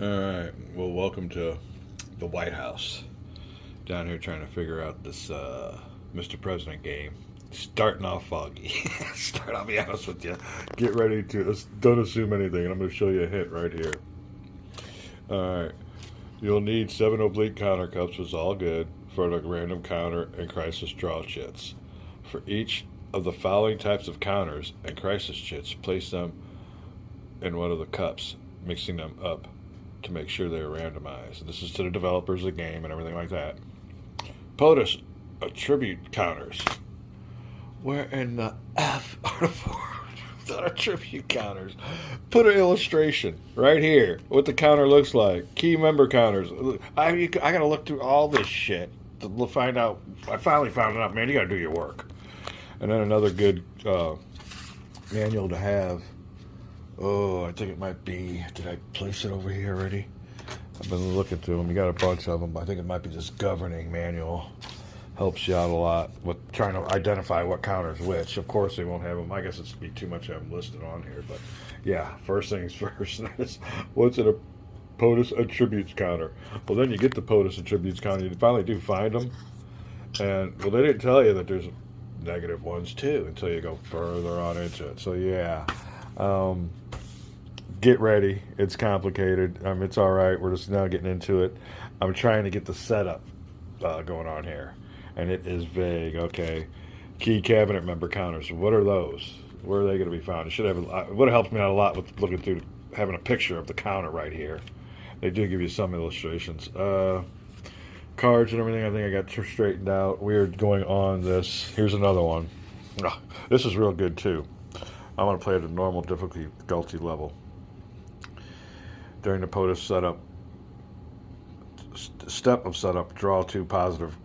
All right. Well, welcome to the White House. Down here trying to figure out this Mr. President game. Starting off foggy. I'll be honest with you. Get ready to don't assume anything. I'm going to show you a hint right here. All right. You'll need 7 oblique counter cups, which is all good, for the random counter and crisis draw chits. For each of the following types of counters and crisis chits, place them in one of the cups, mixing them up to make sure they're randomized. This is to the developers of the game and everything like that. POTUS attribute counters. Where in the F are the attribute counters? Put an illustration right here. What the counter looks like. Key member counters. I gotta look through all this shit to find out. I finally found it out, man. You gotta do your work. And then another good manual to have. Oh, I think it might be. Did I place it over here already? I've been looking through them. You got a bunch of them. I think it might be this governing manual. Helps you out a lot with trying to identify what counters which. Of course, they won't have them. I guess it's be too much to have them listed on here. But yeah, first things first. What's in a POTUS attributes counter? Well, then you get the POTUS attributes counter. You finally do find them. And, well, they didn't tell you that there's negative ones too until you go further on into it. So, yeah. Get ready. It's complicated. It's all right. We're just now getting into it. I'm trying to get the setup going on here, and it is vague. Okay, key cabinet member counters. What are those? Where are they going to be found? It should have. It would have helped me out a lot with looking through, having a picture of the counter right here. They do give you some illustrations. Cards and everything. I think I got straightened out. We're going on this. Here's another one. This is real good too. I'm going to play at a normal difficulty level. During the POTUS setup, step of setup, draw 2 positive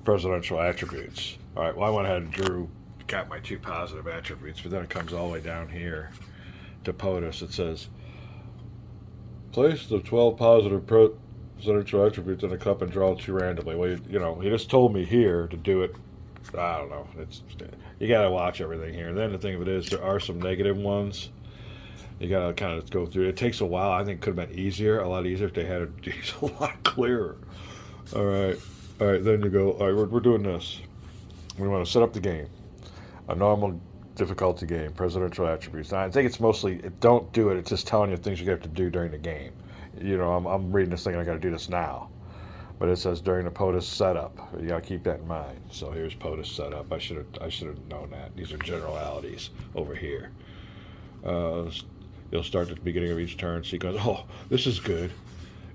presidential attributes. All right, well, I went ahead and got my 2 positive attributes, but then it comes all the way down here to POTUS. It says, place the 12 positive presidential attributes in a cup and draw 2 randomly. Well, he just told me here to do it. I don't know. You got to watch everything here. And then the thing of it is, there are some negative ones. You got to kind of go through it. It takes a while. I think it could have been a lot easier if they had it a lot clearer. All right, then you go, all right, we're doing this. We want to set up the game. A normal difficulty game, presidential attributes. Now, I think it's mostly, don't do it. It's just telling you things you have to do during the game. I'm reading this thing and I got to do this now. But it says during the POTUS setup. You got to keep that in mind. So here's POTUS setup. I should have known that. These are generalities over here. You'll start at the beginning of each turn sequence. Oh, this is good.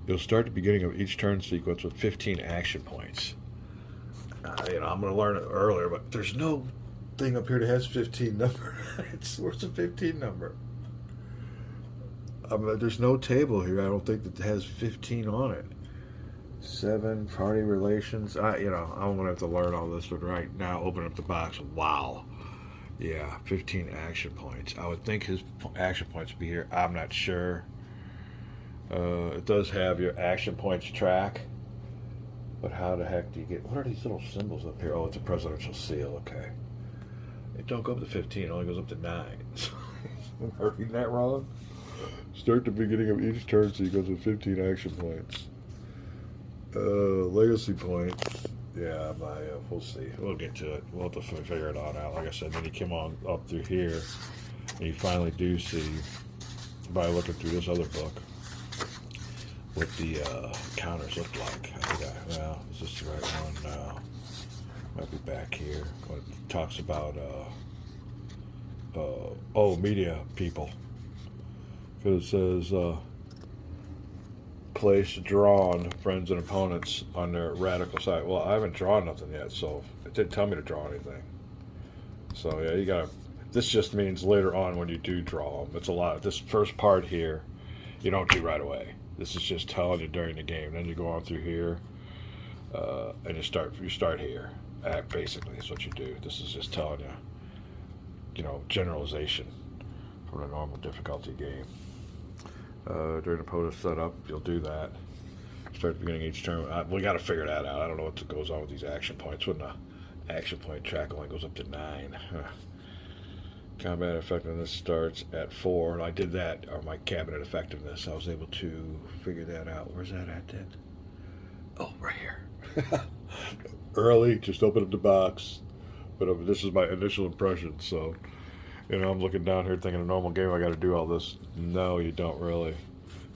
You'll start at the beginning of each turn sequence with 15 action points. I'm going to learn it earlier, but there's no thing up here that has 15 number. Where's the 15 number? There's no table here. I don't think that has 15 on it. 7 party relations. I'm going to have to learn all this, but right now, open up the box. Wow. Yeah, 15 action points. I would think his action points would be here. I'm not sure. It does have your action points track. But how the heck do you get... What are these little symbols up here? Oh, it's a presidential seal. Okay. It don't go up to 15. It only goes up to 9. Am I reading that wrong? Start the beginning of each turn sequence with 15 action points. Legacy points. Yeah, we'll see. We'll get to it. We'll have to figure it all out. Like I said, then you come on up through here, and you finally do see, by looking through this other book, what the counters look like. Is this the right one? No. Might be back here. When it talks about, media people. Because it says, place drawn friends and opponents on their radical side. Well, I haven't drawn nothing yet, so it didn't tell me to draw anything. So yeah, you gotta. This just means later on when you do draw them. It's a lot. This first part here, you don't do right away. This is just telling you during the game. Then you go on through here, and you start here. Basically, is what you do. This is just telling you, generalization from a normal difficulty game. During the POTUS setup, you'll do that. Start at the beginning of each turn. We got to figure that out. I don't know what goes on with these action points when the action point track only goes up to 9. Combat effectiveness starts at 4, and I did that, or my cabinet effectiveness. I was able to figure that out. Where's that at then? Oh, right here. Early, just open up the box. But this is my initial impression, so, I'm looking down here thinking a normal game I got to do all this. No, you don't really.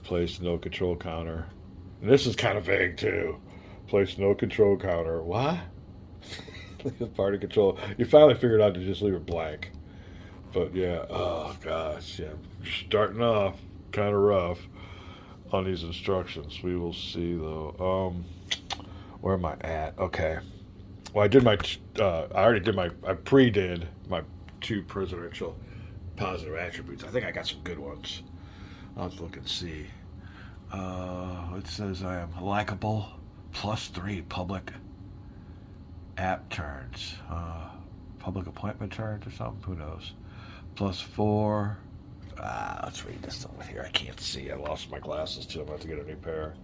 Place no control counter. And this is kind of vague, too. Place no control counter. What? Party control. You finally figured out to just leave it blank. But yeah, oh gosh, yeah. Starting off kind of rough on these instructions. We will see though. Where am I at? Okay. Well, I pre-did my 2 presidential positive attributes. I think I got some good ones. I'll have to look and see. It says I am likable, +3 public app turns. Public appointment turns or something? Who knows? +4. Let's read this over here. I can't see. I lost my glasses too. I'm going to have to get a new pair.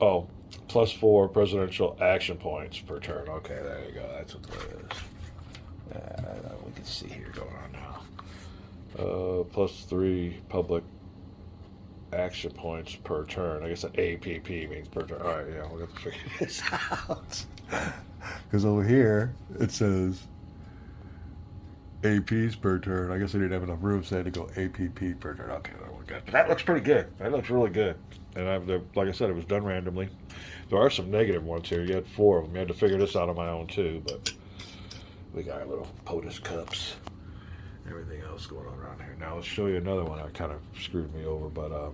Oh, +4 presidential action points per turn. Okay, there you go. That's what that is. We can see here going on now. +3 public action points per turn. I guess that APP means per turn. All right, yeah, we'll have to figure this out. Because over here, it says APs per turn. I guess I didn't have enough room, so I had to go APP per turn. Okay, that worked out. But that looks pretty good. That looks really good. And like I said, it was done randomly. There are some negative ones here. You had 4 of them. You had to figure this out on my own, too. But we got our little POTUS cups. Everything else going on around here. Now, let's show you another one that kind of screwed me over. But,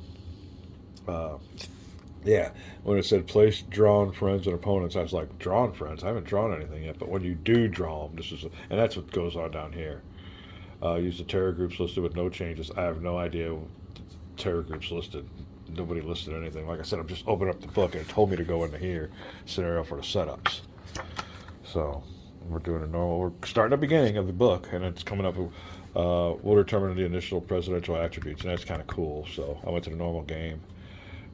yeah, when it said place drawn friends and opponents, I was like, drawn friends? I haven't drawn anything yet. But when you do draw them, and that's what goes on down here. Use the terror groups listed with no changes. I have no idea what terror groups listed. Nobody listed anything. Like I said, I'm just opening up the book and it told me to go into here, scenario for the setups. So we're doing a normal. We're starting at the beginning of the book, and it's coming up. We'll determine the initial presidential attributes, and that's kind of cool. So I went to the normal game,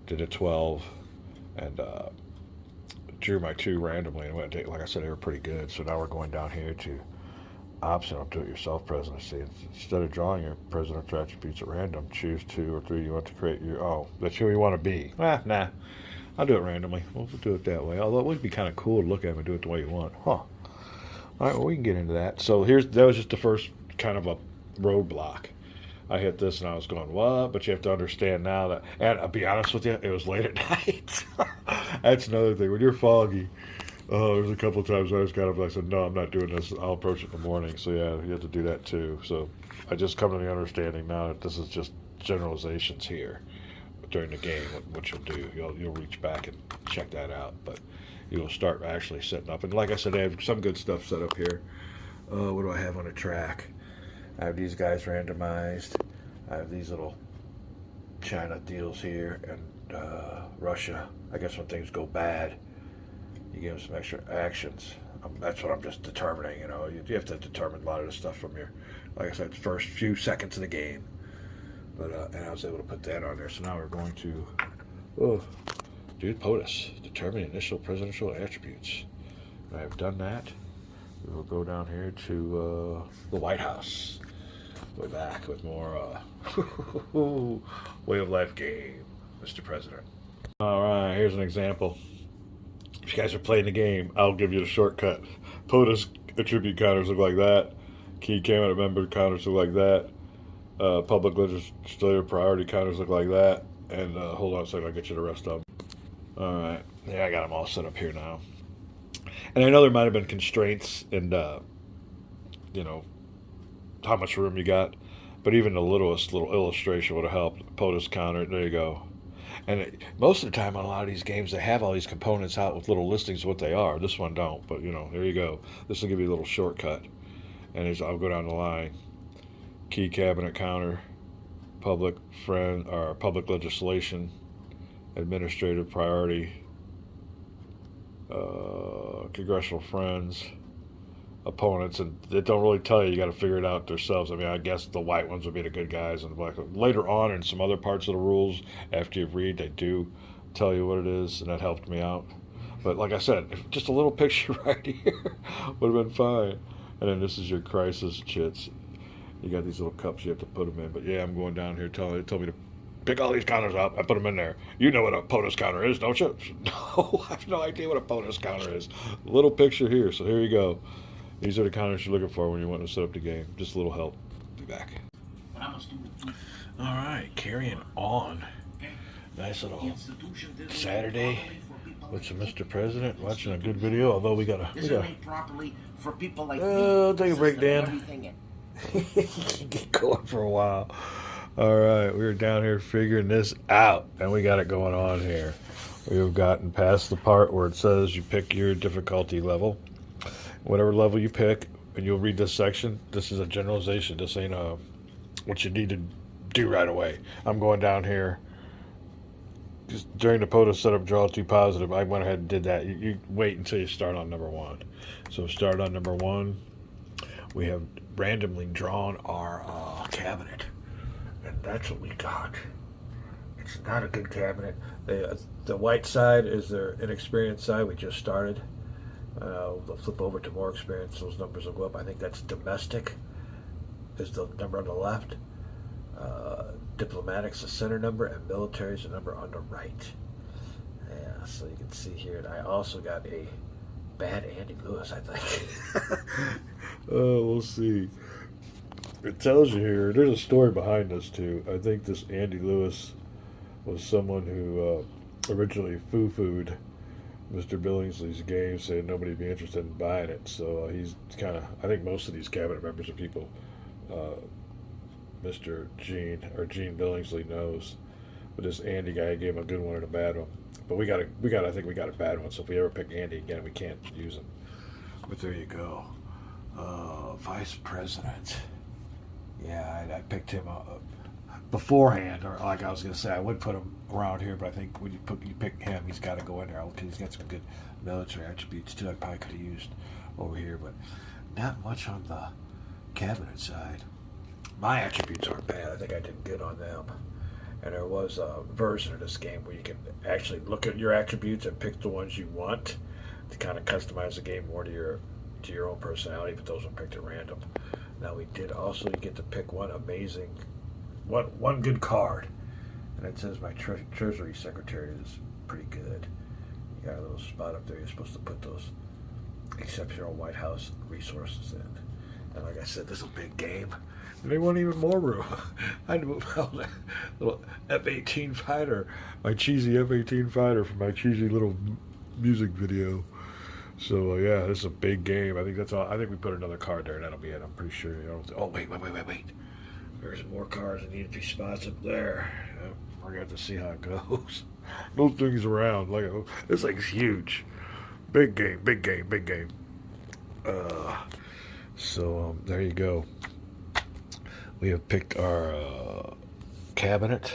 did a 12, and drew my 2 randomly, and went. Like I said, they were pretty good. So now we're going down here to optional do-it-yourself presidency. Instead of drawing your presidential attributes at random, choose 2 or 3 you want to create your. Oh, that's who you want to be. Nah. I'll do it randomly. We'll do it that way. Although it would be kind of cool to look at them and do it the way you want. Huh. All right, well, we can get into that. So that was just the first kind of a roadblock. I hit this and I was going, what? But you have to understand now that, and I'll be honest with you, it was late at night. That's another thing. When you're foggy, there's a couple of times I said, no, I'm not doing this. I'll approach it in the morning. So yeah, you have to do that too. So I just come to the understanding now that this is just generalizations here during the game. What you'll do, you'll reach back and check that out. But you'll start actually setting up. And like I said, I have some good stuff set up here. What do I have on the track? I have these guys randomized. I have these little China deals here, and Russia. I guess when things go bad, you give them some extra actions. That's what I'm just determining. You have to determine a lot of the stuff from your, like I said, first few seconds of the game. But and I was able to put that on there. So now we're going to do POTUS, determine initial presidential attributes. I have done that. We will go down here to the White House. Go back with more way of life game, Mr. President. All right, here's an example. If you guys are playing the game, I'll give you the shortcut. POTUS attribute counters look like that. Key cabinet member counters look like that. Public legislative priority counters look like that. And hold on a second, I'll get you the rest of them. All right, yeah, I got them all set up here now. And I know there might have been constraints and, how much room you got. But even the littlest little illustration would have helped. POTUS counter, there you go. And most of the time on a lot of these games, they have all these components out with little listings of what they are. This one don't, but, there you go. This will give you a little shortcut. And I'll go down the line. Key cabinet counter, public legislation, administrative priority, congressional friends, opponents, and they don't really tell you. You got to figure it out themselves. I mean, I guess the white ones would be the good guys and the black ones. Later on in some other parts of the rules, after you read, they do tell you what it is, and that helped me out. But like I said, just a little picture right here would have been fine. And then this is your crisis chits. You got these little cups you have to put them in. But yeah, I'm going down here. They told me to pick all these counters up. I put them in there. You know what a POTUS counter is, don't you? No, I have no idea what a POTUS counter is. Little picture here. So here you go. These are the counters you're looking for when you want to set up the game. Just a little help. Be back. All right, carrying on. Nice little Saturday with some Mr. President watching a good video. Although we gotta properly for people like take a break, Dan. Get going for a while. All right, we were down here figuring this out, and we got it going on here. We've gotten past the part where it says you pick your difficulty level. Whatever level you pick, and you'll read this section. This is a generalization. This ain't what you need to do right away. I'm going down here. Just during the POTUS setup, draw 2 positive. I went ahead and did that. You wait until you start on number 1. So start on number 1. We have randomly drawn our cabinet, and that's what we got. It's not a good cabinet. The white side is their inexperienced side. We just started. They'll flip over to more experience. Those numbers will go up. I think that's domestic is the number on the left. Diplomatic's the center number, and military is the number on the right. Yeah, so you can see here. And I also got a bad Andy Lewis, I think. We'll see. It tells you here. There's a story behind this too. I think this Andy Lewis was someone who originally foo-fooed Mr. Billingsley's game, saying nobody'd be interested in buying it. So he's kind of, I think most of these cabinet members are people Mr. Gene Billingsley knows. But this Andy guy gave him a good one and a bad one. But I think we got a bad one. So if we ever pick Andy again, we can't use him. But there you go. Vice President. Yeah, I picked him beforehand, or like I was going to say, I would put him around here, but I think when you pick him, he's got to go in there because he's got some good military attributes too. I probably could have used over here, but not much on the cabinet side. My attributes aren't bad. I think I did good on them. And there was a version of this game where you can actually look at your attributes and pick the ones you want to kind of customize the game more to your own personality, but those were picked at random. Now we did also get to pick one good card, and it says my Treasury Secretary is pretty good. You got a little spot up there. You're supposed to put those exceptional White House resources in. And like I said, this is a big game. And they want even more room. I had to move out a little F-18 fighter, my cheesy F-18 fighter from my cheesy little music video. So yeah, this is a big game. I think that's all. I think we put another card there, and that'll be it. I'm pretty sure. Oh wait. There's more cards that need to be spots up there. We're gonna have to see how it goes. Those things around this thing's huge. Big game. So there you go. We have picked our cabinet.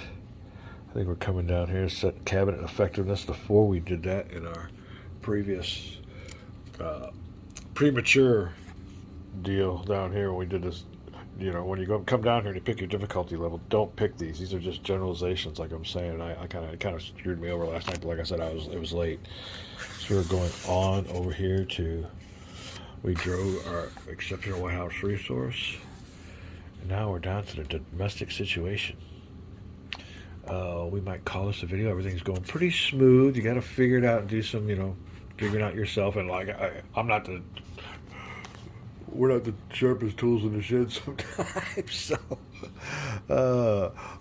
I think we're coming down here, set cabinet effectiveness. Before we did that in our previous premature deal down here when we did this. When you come down here and you pick your difficulty level, don't pick these. These are just generalizations, like I'm saying. I kind of screwed me over last night, but like I said, it was late. So we're going on over here to. We drove our exceptional White House resource. And now we're down to the domestic situation. We might call this a video. Everything's going pretty smooth. You got to figure it out and do some, figuring out yourself. And we're not the sharpest tools in the shed sometimes. So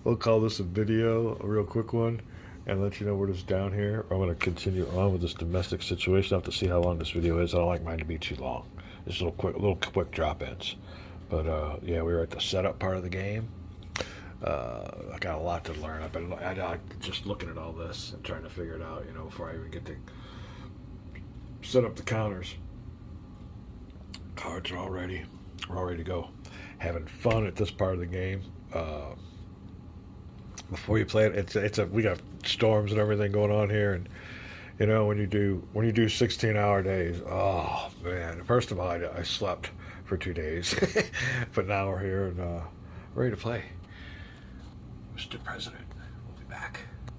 we'll call this a video, a real quick one, and let you know we're just down here. I'm going to continue on with this domestic situation. I'll have to see how long this video is. I don't like mine to be too long. Just little quick drop-ins. But yeah, we were at the setup part of the game. I got a lot to learn. I've been just looking at all this and trying to figure it out, before I even get to set up the counters. Cards are all ready. We're all ready to go. Having fun at this part of the game. Before you play it, we got storms and everything going on here, and when you do 16-hour days, oh man! First of all, I slept for 2 days, but now we're here and ready to play, Mr. President.